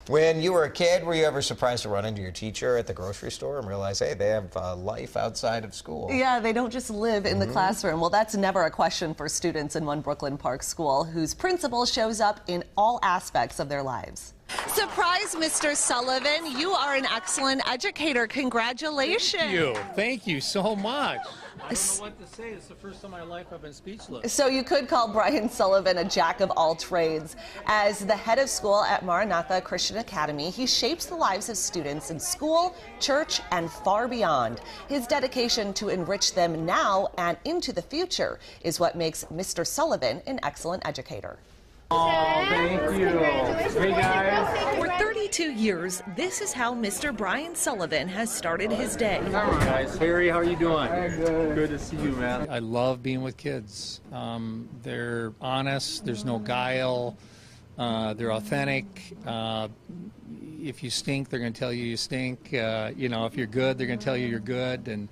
When you were a kid, were you ever surprised to run into your teacher at the grocery store and realize, hey, they have a life outside of school? Yeah, they don't just live in the classroom. Well, that's never a question for students in one Brooklyn Park school whose principal shows up in all aspects of their lives. Surprise, Mr. Sullivan. You are an excellent educator. Congratulations. Thank you so much. I don't know what to say. It's the first time in my life I've been speechless. So you could call Brian Sullivan a jack of all trades. As the head of school at Maranatha Christian Academy, he shapes the lives of students in school, church, and far beyond. His dedication to enrich them now and into the future is what makes Mr. Sullivan an excellent educator. Oh, thank you. Hey, guys. For 32 years, this is how Mr. Brian Sullivan has started his day. All right, guys. Harry, how are you doing? Good to see you, man. I love being with kids. They're honest. There's no guile. They're authentic. If you stink, they're going to tell you you stink. If you're good, they're going to tell you you're good. And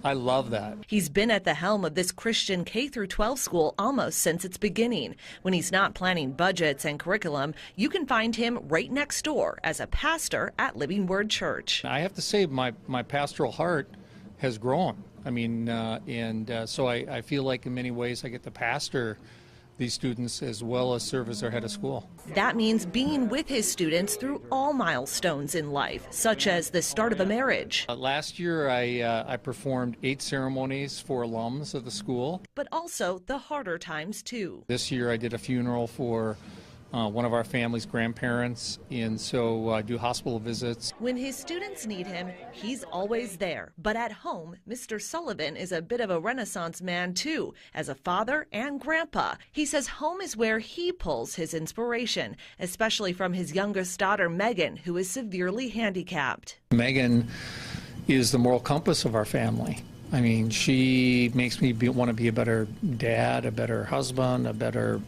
I love that. He's been at the helm of this Christian K-12 school almost since its beginning. When he's not planning budgets and curriculum, you can find him right next door as a pastor at Living Word Church. I have to say my pastoral heart has grown. So I feel like in many ways I get to pastor these students as well as serve as their head of school. That means being with his students through all milestones in life, such as the start of a marriage. Last year I performed 8 ceremonies for alums of the school. But also the harder times too. This year I did a funeral for one of our family's grandparents, and so I do hospital visits. When his students need him, he's always there. But at home, Mr. Sullivan is a bit of a Renaissance man too, as a father and grandpa. He says home is where he pulls his inspiration, especially from his youngest daughter, Megan, who is severely handicapped. Megan is the moral compass of our family. I mean, she makes me want to be a better dad, a better husband, a better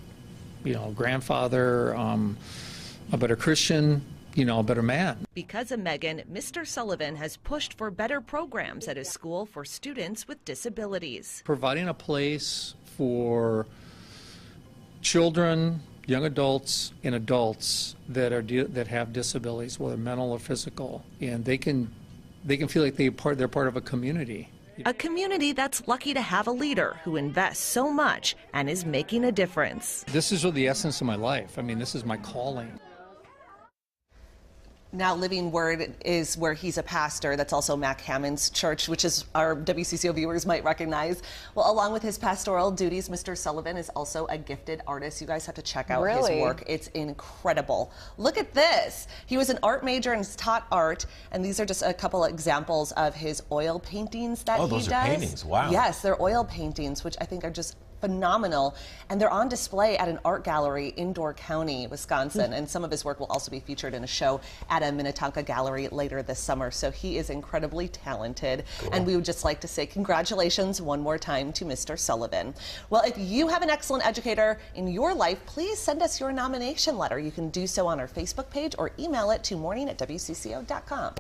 grandfather, a better Christian, a better man. Because of Megan, Mr. Sullivan has pushed for better programs at his school for students with disabilities. Providing a place for children, young adults, and adults that have disabilities, whether mental or physical, and they can feel like they're part of a community. A community that's lucky to have a leader who invests so much and is making a difference. This is the essence of my life. I mean, this is my calling. Now, Living Word is where he's a pastor. That's also Mac Hammond's church, which is our WCCO viewers might recognize. Well, along with his pastoral duties, Mr. Sullivan is also a gifted artist. You guys have to check out his work. It's incredible. Look at this. He was an art major and has taught art, and these are just a couple of examples of his oil paintings that he does. Oh, those are paintings. Wow. Yes, they're oil paintings, which I think are just phenomenal, and they're on display at an art gallery in Door County, Wisconsin, and some of his work will also be featured in a show at a Minnetonka gallery later this summer. So he is incredibly talented, and we would just like to say congratulations one more time to Mr. Sullivan. Well, if you have an excellent educator in your life, please send us your nomination letter. You can do so on our Facebook page or email it to morning@wcco.com.